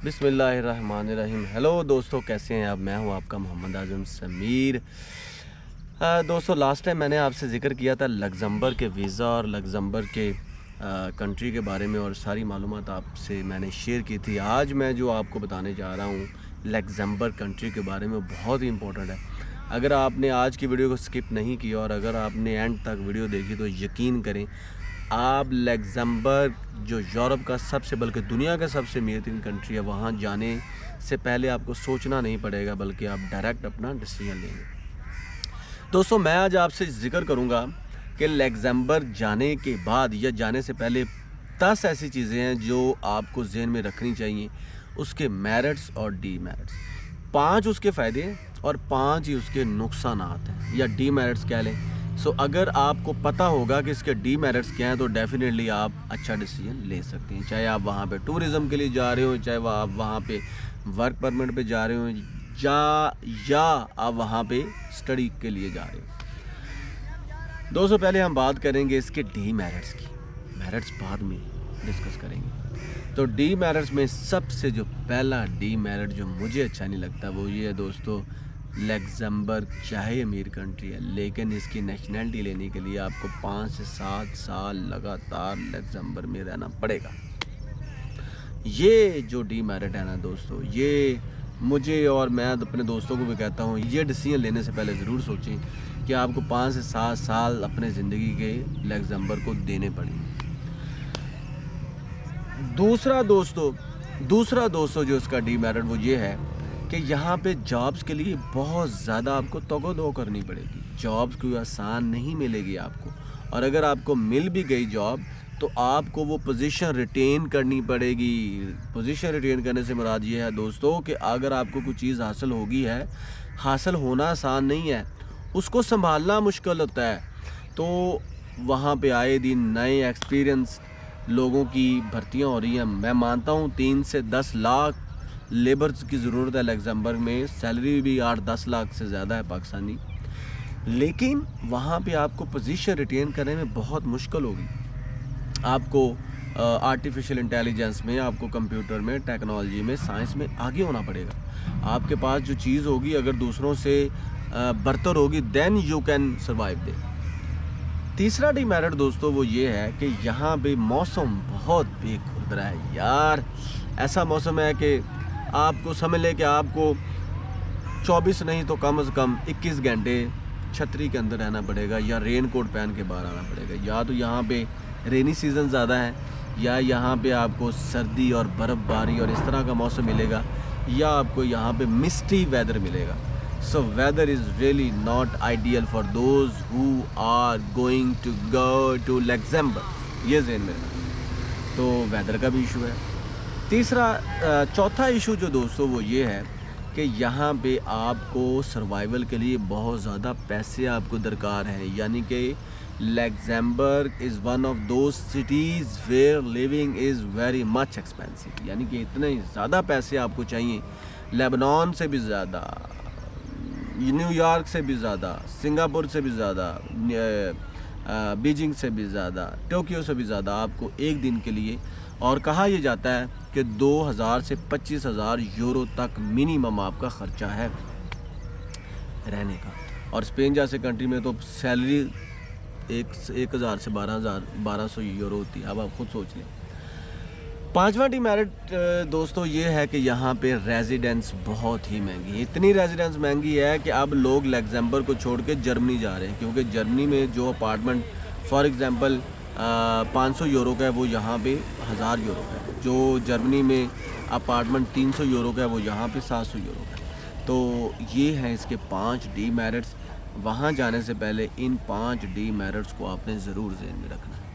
बिस्मिल्लाहिर्रहमानिर्रहीम। हेलो दोस्तों, कैसे हैं आप? मैं हूं आपका मोहम्मद आज़म समीर। दोस्तों, लास्ट टाइम मैंने आपसे ज़िक्र किया था लग्ज़मबर्ग के वीज़ा और लग्ज़मबर्ग के कंट्री के बारे में, और सारी मालूमात आपसे मैंने शेयर की थी। आज मैं जो आपको बताने जा रहा हूं लग्ज़मबर्ग कंट्री के बारे में, बहुत ही इम्पोर्टेंट है। अगर आपने आज की वीडियो को स्किप नहीं किया और अगर आपने एंड तक वीडियो देखी तो यकीन करें आप लग्ज़मबर्ग जो यूरोप का सबसे बल्कि दुनिया का सबसे अमीर कंट्री है, वहाँ जाने से पहले आपको सोचना नहीं पड़ेगा, बल्कि आप डायरेक्ट अपना डिसीजन लेंगे। दोस्तों, मैं आज आपसे जिक्र करूँगा कि लग्ज़मबर्ग जाने के बाद या जाने से पहले 10 ऐसी चीज़ें हैं जो आपको ज़हन में रखनी चाहिए, उसके मेरिट्स और डीमेरिट्स। 5 उसके फ़ायदे और 5 ही उसके नुकसानात हैं, या डीमेरिट्स कह लें। अगर आपको पता होगा कि इसके डीमेरिट्स क्या हैं तो डेफिनेटली आप अच्छा डिसीजन ले सकते हैं। चाहे आप वहाँ पे टूरिज़म के लिए जा रहे हो, चाहे आप वहाँ पे वर्क परमिट पे जा रहे हो, या आप वहाँ पे स्टडी के लिए जा रहे हो। दोस्तों, पहले हम बात करेंगे इसके डीमेरिट्स की, मेरिट्स बाद में डिस्कस करेंगे। तो डीमेरिट्स में सबसे जो पहला डीमेरिट जो मुझे अच्छा नहीं लगता वो ये है दोस्तों, लग्ज़मबर्ग चाहे अमीर कंट्री है, लेकिन इसकी नेशनैलिटी लेने के लिए आपको 5 से 7 साल लगातार लग्ज़मबर्ग में रहना पड़ेगा। ये जो डीमेरिट है ना दोस्तों, ये मुझे और मैं अपने दोस्तों को भी कहता हूँ, ये डिसीजन लेने से पहले ज़रूर सोचें कि आपको 5 से 7 साल अपने ज़िंदगी के लग्ज़मबर्ग को देने पड़ेंगे। दूसरा दोस्तों जो इसका डीमेरिट वो ये है कि यहाँ पे जॉब्स के लिए बहुत ज़्यादा आपको तगो-दो करनी पड़ेगी। जॉब्स कोई आसान नहीं मिलेगी आपको, और अगर आपको मिल भी गई जॉब तो आपको वो पोजीशन रिटेन करनी पड़ेगी। पोजीशन रिटेन करने से मुराद ये है दोस्तों कि अगर आपको कोई चीज़ हासिल होगी है, हासिल होना आसान नहीं है, उसको संभालना मुश्किल होता है। तो वहाँ पे आए दिन नए एक्सपीरियंस लोगों की भर्तियाँ हो रही हैं। मैं मानता हूँ 3 से 10 लाख लेबर्स की ज़रूरत है लग्ज़मबर्ग में। सैलरी भी 8-10 लाख से ज़्यादा है पाकिस्तानी, लेकिन वहाँ पे आपको पोजीशन रिटेन करने में बहुत मुश्किल होगी। आपको आर्टिफिशियल इंटेलिजेंस में, आपको कंप्यूटर में, टेक्नोलॉजी में, साइंस में आगे होना पड़ेगा। आपके पास जो चीज़ होगी अगर दूसरों से बरतर होगी, then you can survive they. तीसरा डीमेरिट दोस्तों वो ये है कि यहाँ पे मौसम बहुत बेखुरदरा है यार। ऐसा मौसम है कि आपको समझ लें कि आपको 24 नहीं तो कम से कम 21 घंटे छतरी के अंदर रहना पड़ेगा, या रेन कोट पहन के बाहर आना पड़ेगा। या तो यहाँ पे रेनी सीज़न ज़्यादा है, या यहाँ पे आपको सर्दी और बर्फ़बारी और इस तरह का मौसम मिलेगा, या आपको यहाँ पे मिस्टी वेदर मिलेगा। So weather is really not ideal for those who are going to go to Luxembourg, ये ज़हन में रखना। तो वेदर का भी इशू है। चौथा इशू जो दोस्तों वो ये है कि यहाँ पे आपको सर्वाइवल के लिए बहुत ज़्यादा पैसे आपको दरकार हैं। यानी कि Luxembourg is one of those cities where living is very much expensive. यानी कि इतने ज़्यादा पैसे आपको चाहिए, लेबनान से भी ज़्यादा, न्यूयॉर्क से भी ज़्यादा, सिंगापुर से भी ज़्यादा, बीजिंग से भी ज़्यादा, टोक्यो से भी ज़्यादा आपको एक दिन के लिए। और कहा यह जाता है कि 2000 से 25,000 यूरो तक मिनिमम आपका ख़र्चा है रहने का। और स्पेन जैसे कंट्री में तो सैलरी 1,000 से 1200 यूरो होती है। अब आप खुद सोच लें। पांचवा डीमेरिट दोस्तों ये है कि यहाँ पे रेजिडेंस बहुत ही महंगी है। इतनी रेजिडेंस महंगी है कि अब लोग लग्ज़मबर्ग को छोड़ के जर्मनी जा रहे हैं, क्योंकि जर्मनी में जो अपार्टमेंट फॉर एग्ज़ाम्पल 500 यूरो का है वो यहाँ पे 1000 यूरो का है। जो जर्मनी में अपार्टमेंट 300 यूरो का है वो यहाँ पे 700 यूरो का है। तो ये हैं इसके 5 डीमेरिट्स। वहाँ जाने से पहले इन 5 डीमेरिट्स को आपने ज़रूर ज़हन में रखना है।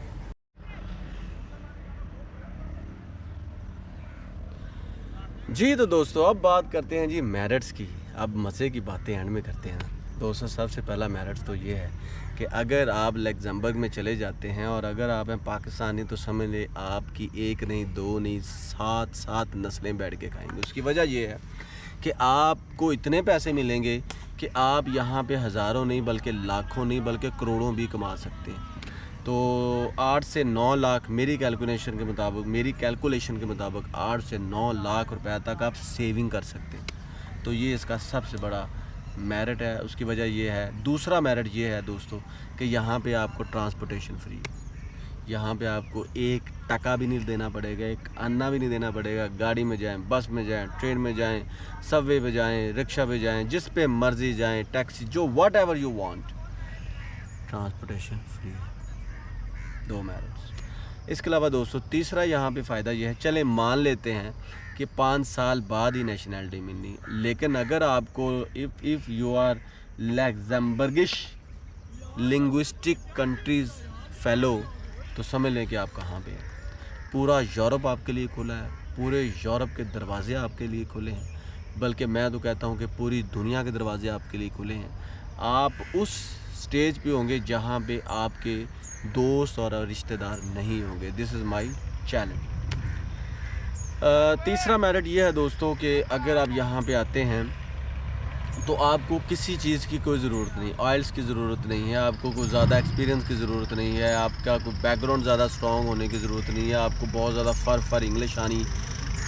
जी तो दोस्तों, अब बात करते हैं जी मेरिट्स की। अब मज़े की बातें एंड में करते हैं ना दोस्तों। सबसे पहला मेरिट्स तो ये है कि अगर आप लग्ज़मबर्ग में चले जाते हैं और अगर आप हैं पाकिस्तानी, तो समझ लें आपकी 1 नहीं 2 नहीं 7 नस्लें बैठ के खाएंगे। उसकी वजह ये है कि आपको इतने पैसे मिलेंगे कि आप यहाँ पे हज़ारों नहीं बल्कि लाखों नहीं बल्कि करोड़ों भी कमा सकते हैं। तो 8 से 9 लाख मेरी कैलकुलेशन के मुताबिक 8 से 9 लाख रुपए तक आप सेविंग कर सकते हैं। तो ये इसका सबसे बड़ा मेरिट है। उसकी वजह ये है, दूसरा मेरिट ये है दोस्तों कि यहाँ पे आपको ट्रांसपोर्टेशन फ्री है। यहाँ पे आपको 1 टका भी नहीं देना पड़ेगा, 1 अन्ना भी नहीं देना पड़ेगा। गाड़ी में जाएं, बस में जाएं, ट्रेन में जाएं, सबवे पे जाएं, रिक्शा पे जाएं, जिस पे मर्जी जाएं, टैक्सी, जो what ever you want, transportation free है। 2 मेरिट्स। इसके अलावा दोस्तों तीसरा यहाँ पे फ़ायदा यह है, चले मान लेते हैं कि 5 साल बाद ही नेशनैलिटी मिलनी, लेकिन अगर आपको if you are Luxembourgish linguistic countries fellow, तो समझ लें कि आप कहाँ पे हैं। पूरा यूरोप आपके लिए खुला है, पूरे यूरोप के दरवाजे आपके लिए खुले हैं, बल्कि मैं तो कहता हूँ कि पूरी दुनिया के दरवाजे आपके लिए खुले हैं। आप उस स्टेज पे होंगे जहाँ पे आपके दोस्त और रिश्तेदार नहीं होंगे। This is my challenge. तीसरा मेरिट ये है दोस्तों कि अगर आप यहाँ पे आते हैं तो आपको किसी चीज़ की कोई ज़रूरत नहीं, ऑयल्स की ज़रूरत नहीं है, आपको कोई ज़्यादा एक्सपीरियंस की ज़रूरत नहीं है, आपका कोई बैकग्राउंड ज़्यादा स्ट्रॉन्ग होने की ज़रूरत नहीं है, आपको बहुत ज़्यादा फर इंग्लिश आनी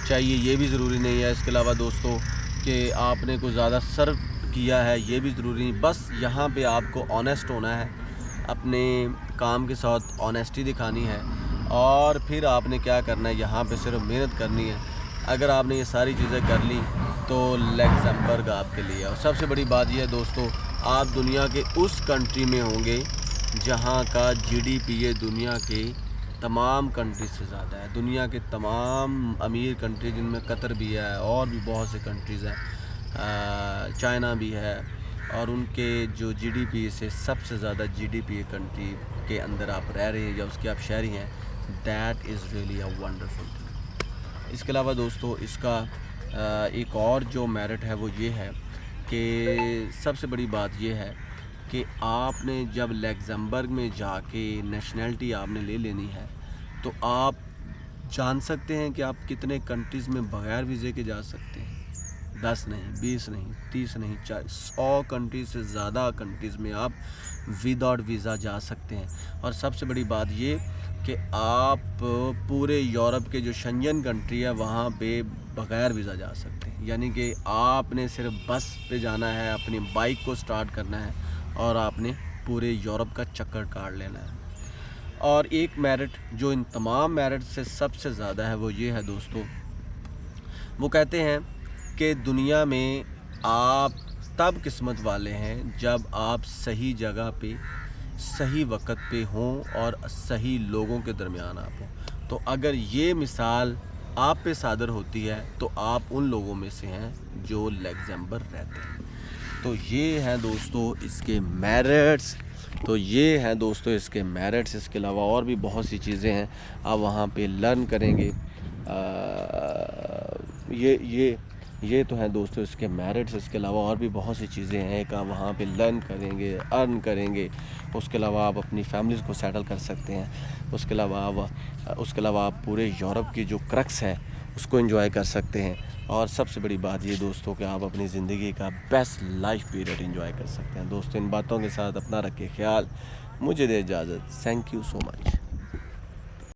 चाहिए, ये भी ज़रूरी नहीं है। इसके अलावा दोस्तों कि आपने कोई ज़्यादा सर्व किया है, ये भी ज़रूरी नहीं। बस यहाँ पे आपको ऑनेस्ट होना है, अपने काम के साथ ऑनेस्टी दिखानी है, और फिर आपने क्या करना है, यहाँ पे सिर्फ मेहनत करनी है। अगर आपने ये सारी चीज़ें कर ली तो लग्जमबर्ग आपके लिए। और सबसे बड़ी बात यह है दोस्तों, आप दुनिया के उस कंट्री में होंगे जहाँ का GDP दुनिया के तमाम कंट्री से ज़्यादा है। दुनिया के तमाम अमीर कंट्री, जिनमें कतर भी है और भी बहुत से कंट्रीज़ हैं, चाइना भी है, और उनके जो GDP से सबसे ज़्यादा GDP कंट्री के अंदर आप रह रहे हैं या उसके आप शहरी हैं, that is really a wonderful thing. इसके अलावा दोस्तों इसका एक और जो मेरिट है वो ये है कि सबसे बड़ी बात ये है कि आपने जब लग्जमबर्ग में जाके नेशनैलिटी आपने ले लेनी है, तो आप जान सकते हैं कि आप कितने कंट्रीज़ में बग़ैर वीज़े के जा सकते हैं। 10 नहीं, 20 नहीं, 30 नहीं, 40, 100 कंट्रीज से ज़्यादा कंट्रीज़ में आप विदाउट वीज़ा जा सकते हैं। और सबसे बड़ी बात ये कि आप पूरे यूरोप के जो शेंजन कंट्री है वहाँ पे बग़ैर वीज़ा जा सकते हैं। यानी कि आपने सिर्फ बस पे जाना है, अपनी बाइक को स्टार्ट करना है और आपने पूरे यूरोप का चक्कर काट लेना है। और एक मेरिट जो इन तमाम मेरिट से सबसे ज़्यादा है वो ये है दोस्तों, वो कहते हैं कि दुनिया में आप तब किस्मत वाले हैं जब आप सही जगह पे सही वक्त पे हों और सही लोगों के दरमियान आप हों। तो अगर ये मिसाल आप पे सादर होती है तो आप उन लोगों में से हैं जो लग्जमबर्ग रहते हैं। तो ये हैं दोस्तों इसके मेरिट्स। इसके अलावा और भी बहुत सी चीज़ें हैं, आप वहाँ पे लर्न करेंगे। ये तो हैं दोस्तों इसके मेरिट्स। इसके अलावा और भी बहुत सी चीज़ें हैं कि आप वहाँ पे लर्न करेंगे, अर्न करेंगे। उसके अलावा आप अपनी फैमिलीज़ को सेटल कर सकते हैं। उसके अलावा आप पूरे यूरोप की जो क्रक्स है उसको एंजॉय कर सकते हैं। और सबसे बड़ी बात ये दोस्तों कि आप अपनी ज़िंदगी का बेस्ट लाइफ पीरियड एंजॉय कर सकते हैं। दोस्तों इन बातों के साथ अपना रखें ख्याल, मुझे दे इजाज़त। Thank you so much.